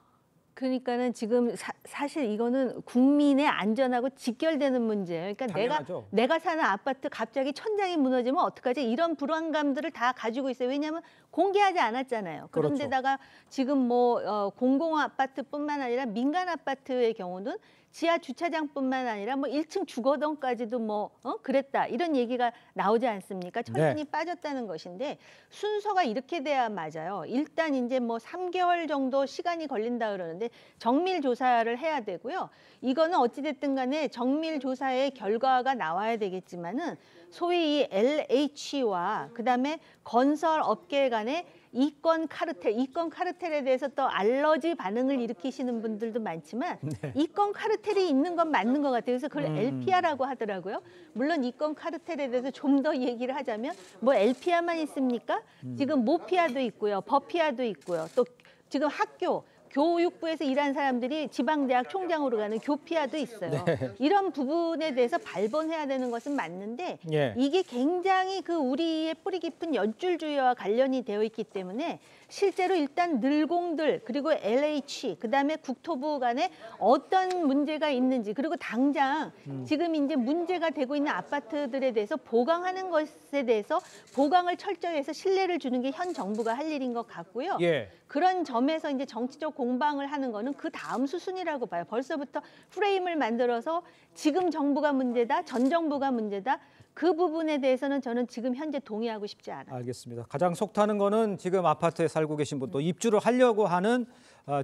그러니까는 지금 사실 이거는 국민의 안전하고 직결되는 문제예요. 그러니까 당연하죠. 내가 사는 아파트 갑자기 천장이 무너지면 어떡하지? 이런 불안감들을 다 가지고 있어요. 왜냐하면 공개하지 않았잖아요. 그런데다가 지금 뭐 공공 아파트뿐만 아니라 민간 아파트의 경우는 지하 주차장뿐만 아니라 뭐 1층 주거동까지도 뭐 그랬다, 이런 얘기가 나오지 않습니까? 철근이 빠졌다는 것인데 순서가 이렇게 돼야 맞아요. 일단 이제 뭐 3개월 정도 시간이 걸린다 그러는데 정밀 조사를 해야 되고요. 이거는 어찌됐든 간에 정밀 조사의 결과가 나와야 되겠지만은 소위 이 LH와 그다음에 건설 업계 간의 이권 카르텔에 대해서 또 알러지 반응을 일으키시는 분들도 많지만 이권 카르텔이 있는 건 맞는 것 같아요. 그래서 그걸 LPR라고 하더라고요. 물론 이권 카르텔에 대해서 좀 더 얘기를 하자면 뭐 LPR만 있습니까? 지금 모피아도 있고요. 버피아도 있고요. 또 지금 교육부에서 일한 사람들이 지방대학 총장으로 가는 교피아도 있어요. 이런 부분에 대해서 발본해야 되는 것은 맞는데 이게 굉장히 그 우리의 뿌리 깊은 연줄주의와 관련이 되어 있기 때문에 실제로 일단 늘공들 그리고 LH 그다음에 국토부 간에 어떤 문제가 있는지, 그리고 당장 지금 이제 문제가 되고 있는 아파트들에 대해서 보강하는 것에 대해서 보강을 철저히 해서 신뢰를 주는 게 현 정부가 할 일인 것 같고요. 그런 점에서 이제 정치적 공방을 하는 거는 그 다음 수순이라고 봐요. 벌써부터 프레임을 만들어서 지금 정부가 문제다, 전 정부가 문제다, 그 부분에 대해서는 저는 지금 현재 동의하고 싶지 않아요. 알겠습니다. 가장 속타는 거는 지금 아파트에 살고 계신 분, 또 입주를 하려고 하는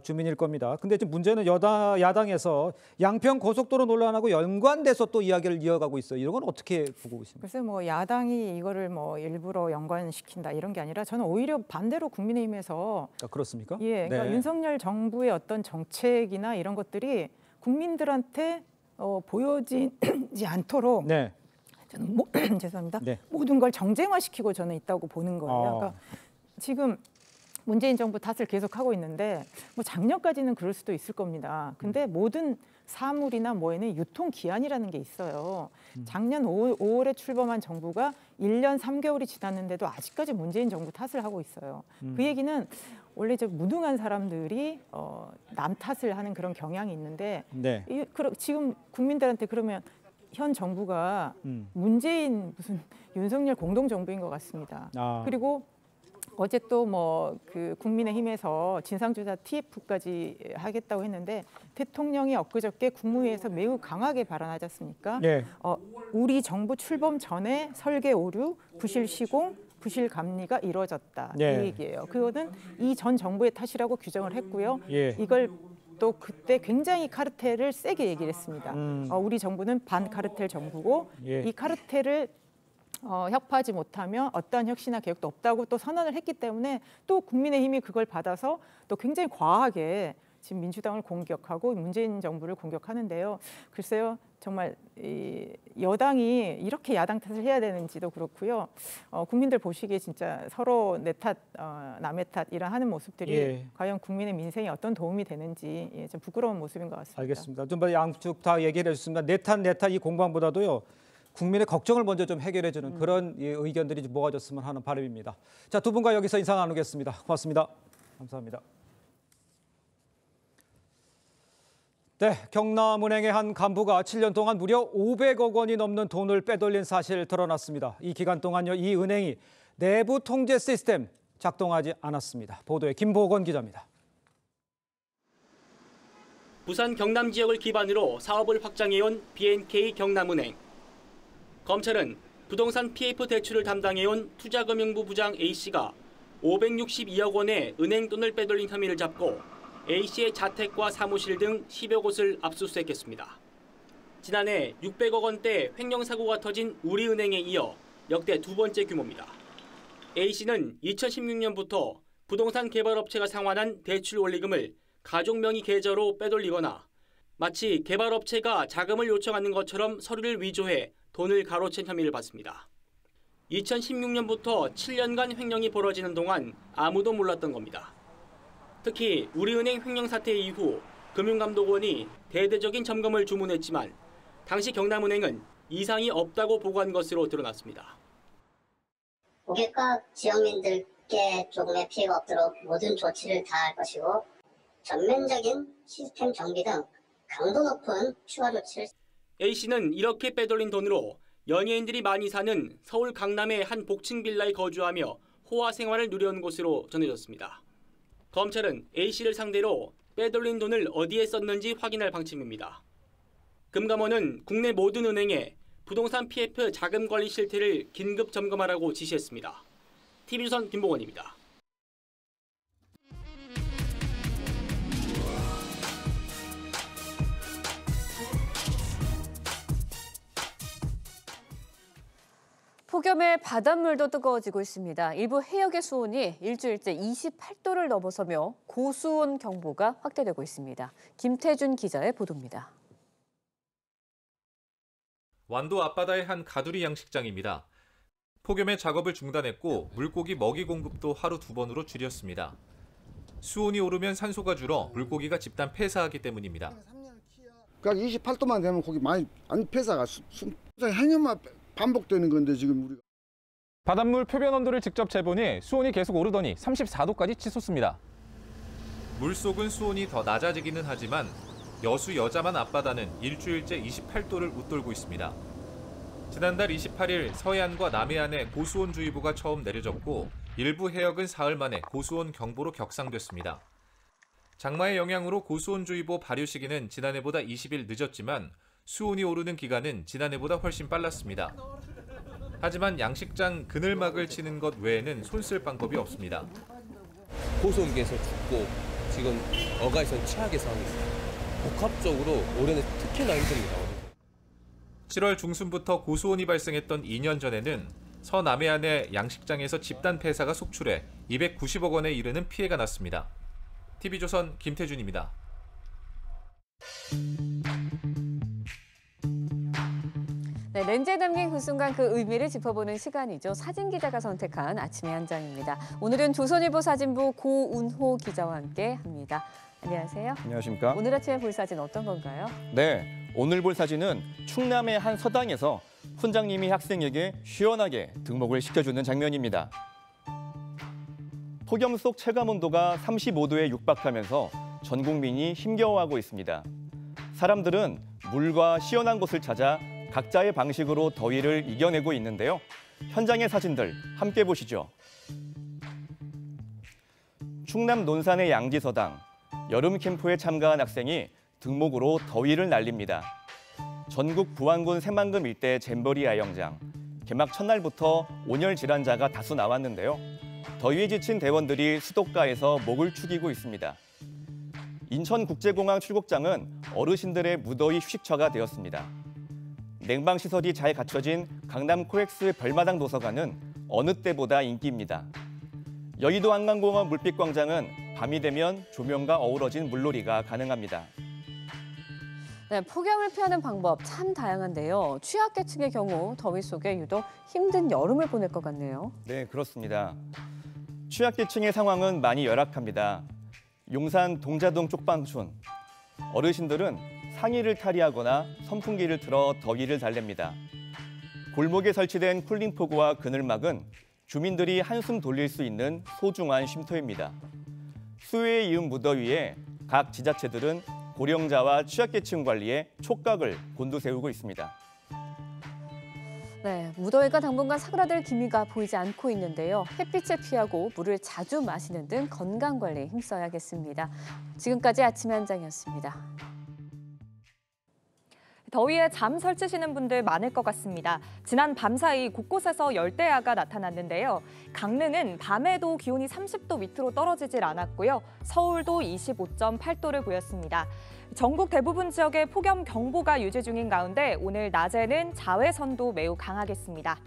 주민일 겁니다. 근데 지금 문제는 야당에서 양평 고속도로 논란하고 연관돼서 또 이야기를 이어가고 있어요. 이런 건 어떻게 보고 있습니까? 글쎄 뭐 야당이 이거를 뭐 일부러 연관시킨다 이런 게 아니라 저는 오히려 반대로 국민의힘에서 그렇습니까? 예, 그러니까 윤석열 정부의 어떤 정책이나 이런 것들이 국민들한테 보여지지 않도록 저는 죄송합니다. 모든 걸 정쟁화시키고 저는 있다고 보는 거예요. 그러니까 지금 문재인 정부 탓을 계속하고 있는데 뭐 작년까지는 그럴 수도 있을 겁니다. 근데 모든 사물이나 뭐에는 유통기한이라는 게 있어요. 작년 5월에 출범한 정부가 1년 3개월이 지났는데도 아직까지 문재인 정부 탓을 하고 있어요. 그 얘기는 원래 저 무능한 사람들이 남 탓을 하는 그런 경향이 있는데 지금 국민들한테 그러면 현 정부가 문재인 무슨 윤석열 공동정부인 것 같습니다. 그리고 어제 또 뭐 그 국민의힘에서 진상조사 TF까지 하겠다고 했는데 대통령이 엊그저께 국무회의에서 매우 강하게 발언하지 않습니까? 우리 정부 출범 전에 설계 오류, 부실 시공, 부실 감리가 이루어졌다 이 예. 얘기예요. 그거는 이 전 정부의 탓이라고 규정을 했고요. 예. 이걸 또 그때 굉장히 카르텔을 세게 얘기를 했습니다. 우리 정부는 반카르텔 정부고 예. 이 카르텔을 혁파하지 못하면 어떠한 혁신이나 개혁도 없다고 또 선언을 했기 때문에 또 국민의힘이 그걸 받아서 또 굉장히 과하게 지금 민주당을 공격하고 문재인 정부를 공격하는데요. 글쎄요, 정말 이 여당이 이렇게 야당 탓을 해야 되는지도 그렇고요. 국민들 보시기에 진짜 서로 내 탓, 남의 탓 이런 하는 모습들이 예. 과연 국민의 민생에 어떤 도움이 되는지 좀 부끄러운 모습인 것 같습니다. 알겠습니다. 좀 양쪽 다 얘기를 해주셨습니다. 내 탓 이 공방보다도요. 국민의 걱정을 먼저 좀 해결해주는 그런 의견들이 좀 모아졌으면 하는 바람입니다. 자, 두 분과 여기서 인사 나누겠습니다. 고맙습니다. 감사합니다. 네, 경남은행의 한 간부가 7년 동안 무려 500억 원이 넘는 돈을 빼돌린 사실 드러났습니다. 이 기간 동안요, 이 은행이 내부 통제 시스템 작동하지 않았습니다. 보도에 김보건 기자입니다. 부산 경남 지역을 기반으로 사업을 확장해온 B&K 경남은행. 검찰은 부동산 PF 대출을 담당해온 투자금융부 부장 A씨가 562억 원의 은행 돈을 빼돌린 혐의를 잡고 A씨의 자택과 사무실 등 10여 곳을 압수수색했습니다. 지난해 600억 원대 횡령 사고가 터진 우리은행에 이어 역대 두 번째 규모입니다. A씨는 2016년부터 부동산 개발업체가 상환한 대출 원리금을 가족 명의 계좌로 빼돌리거나 마치 개발업체가 자금을 요청하는 것처럼 서류를 위조해 돈을 가로챈 혐의를 받습니다. 2016년부터 7년간 횡령이 벌어지는 동안 아무도 몰랐던 겁니다. 특히 우리은행 횡령 사태 이후 금융감독원이 대대적인 점검을 주문했지만 당시 경남은행은 이상이 없다고 보고한 것으로 드러났습니다. 고객과 지역민들께 조금의 피해가 없도록 모든 조치를 다할 것이고 전면적인 시스템 정비 등 강도 높은 추가 조치를. A씨는 이렇게 빼돌린 돈으로 연예인들이 많이 사는 서울 강남의 한 복층 빌라에 거주하며 호화 생활을 누려온 것으로 전해졌습니다. 검찰은 A씨를 상대로 빼돌린 돈을 어디에 썼는지 확인할 방침입니다. 금감원은 국내 모든 은행에 부동산 PF 자금 관리 실태를 긴급 점검하라고 지시했습니다. TV조선 김보건입니다. 폭염에 바닷물도 뜨거워지고 있습니다. 일부 해역의 수온이 일주일째 28도를 넘어서며 고수온 경보가 확대되고 있습니다. 김태준 기자의 보도입니다. 완도 앞바다의 한 가두리 양식장입니다. 폭염에 작업을 중단했고 물고기 먹이 공급도 하루 2번으로 줄였습니다. 수온이 오르면 산소가 줄어 물고기가 집단 폐사하기 때문입니다. 그러니까 28도만 되면 고기 많이 안 폐사가 해년만 반복되는 건데 지금 우리가. 바닷물 표면 온도를 직접 재보니 수온이 계속 오르더니 34도까지 치솟습니다. 물속은 수온이 더 낮아지기는 하지만 여수 여자만 앞바다는 일주일째 28도를 웃돌고 있습니다. 지난달 28일 서해안과 남해안에 고수온주의보가 처음 내려졌고 일부 해역은 사흘 만에 고수온 경보로 격상됐습니다. 장마의 영향으로 고수온주의보 발효 시기는 지난해보다 20일 늦었지만 수온이 오르는 기간은 지난해보다 훨씬 빨랐습니다. 하지만 양식장 그늘막을 치는 것 외에는 손쓸 방법이 없습니다. 고수온계에서 죽고 지금 어가에서는 최악의 상황입니다. 복합적으로 올해는 특히나 힘듭니다. 7월 중순부터 고수온이 발생했던 2년 전에는 서남해안의 양식장에서 집단 폐사가 속출해 290억 원에 이르는 피해가 났습니다. TV조선 김태준입니다. 네, 렌즈에 담긴 그 순간 그 의미를 짚어보는 시간이죠. 사진 기자가 선택한 아침의 한 장입니다. 오늘은 조선일보 사진부 고운호 기자와 함께 합니다. 안녕하세요. 안녕하십니까. 오늘 아침에 볼 사진 어떤 건가요? 네, 오늘 볼 사진은 충남의 한 서당에서 훈장님이 학생에게 시원하게 등목을 시켜주는 장면입니다. 폭염 속 체감온도가 35도에 육박하면서 전 국민이 힘겨워하고 있습니다. 사람들은 물과 시원한 곳을 찾아 각자의 방식으로 더위를 이겨내고 있는데요. 현장의 사진들 함께 보시죠. 충남 논산의 양지서당. 여름 캠프에 참가한 학생이 등목으로 더위를 날립니다. 전국 부안군 새만금 일대 잼버리 야영장. 개막 첫날부터 온열 질환자가 다수 나왔는데요. 더위에 지친 대원들이 수도가에서 목을 축이고 있습니다. 인천국제공항 출국장은 어르신들의 무더위 휴식처가 되었습니다. 냉방시설이 잘 갖춰진 강남 코엑스 별마당 도서관은 어느 때보다 인기입니다. 여의도 한강공원 물빛광장은 밤이 되면 조명과 어우러진 물놀이가 가능합니다. 네, 폭염을 피하는 방법 참 다양한데요. 취약계층의 경우 더위 속에 유독 힘든 여름을 보낼 것 같네요. 네, 그렇습니다. 취약계층의 상황은 많이 열악합니다. 용산 동자동 쪽방촌. 어르신들은 상의를 탈의하거나 선풍기를 틀어 더위를 달랩니다. 골목에 설치된 쿨링포구와 그늘막은 주민들이 한숨 돌릴 수 있는 소중한 쉼터입니다. 수해에 이은 무더위에 각 지자체들은 고령자와 취약계층 관리에 촉각을 곤두세우고 있습니다. 네, 무더위가 당분간 사그라들 기미가 보이지 않고 있는데요. 햇빛을 피하고 물을 자주 마시는 등 건강관리에 힘써야겠습니다. 지금까지 아침의 한장이었습니다. 더위에 잠 설치시는 분들 많을 것 같습니다. 지난 밤사이 곳곳에서 열대야가 나타났는데요. 강릉은 밤에도 기온이 30도 밑으로 떨어지질 않았고요. 서울도 25.8도를 보였습니다. 전국 대부분 지역에 폭염 경보가 유지 중인 가운데 오늘 낮에는 자외선도 매우 강하겠습니다.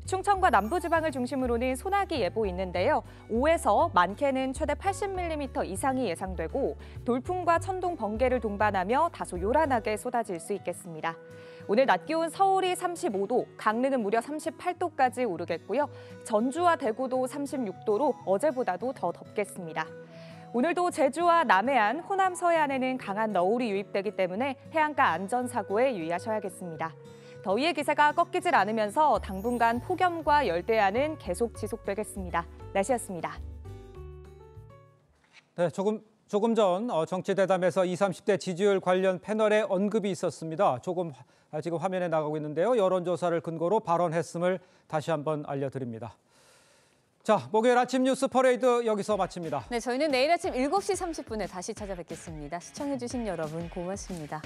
충청과 남부지방을 중심으로는 소나기 예보 있는데요. 5에서 많게는 최대 80mm 이상이 예상되고 돌풍과 천둥, 번개를 동반하며 다소 요란하게 쏟아질 수 있겠습니다. 오늘 낮 기온 서울이 35도, 강릉은 무려 38도까지 오르겠고요. 전주와 대구도 36도로 어제보다도 더 덥겠습니다. 오늘도 제주와 남해안, 호남 서해안에는 강한 너울이 유입되기 때문에 해안가 안전사고에 유의하셔야겠습니다. 더위의 기세가 꺾이질 않으면서 당분간 폭염과 열대야는 계속 지속되겠습니다. 날씨였습니다. 네, 조금 전 정치대담에서 20, 30대 지지율 관련 패널에 언급이 있었습니다. 지금 화면에 나가고 있는데요. 여론조사를 근거로 발언했음을 다시 한번 알려드립니다. 자, 목요일 아침 뉴스 퍼레이드 여기서 마칩니다. 네, 저희는 내일 아침 7시 30분에 다시 찾아뵙겠습니다. 시청해주신 여러분 고맙습니다.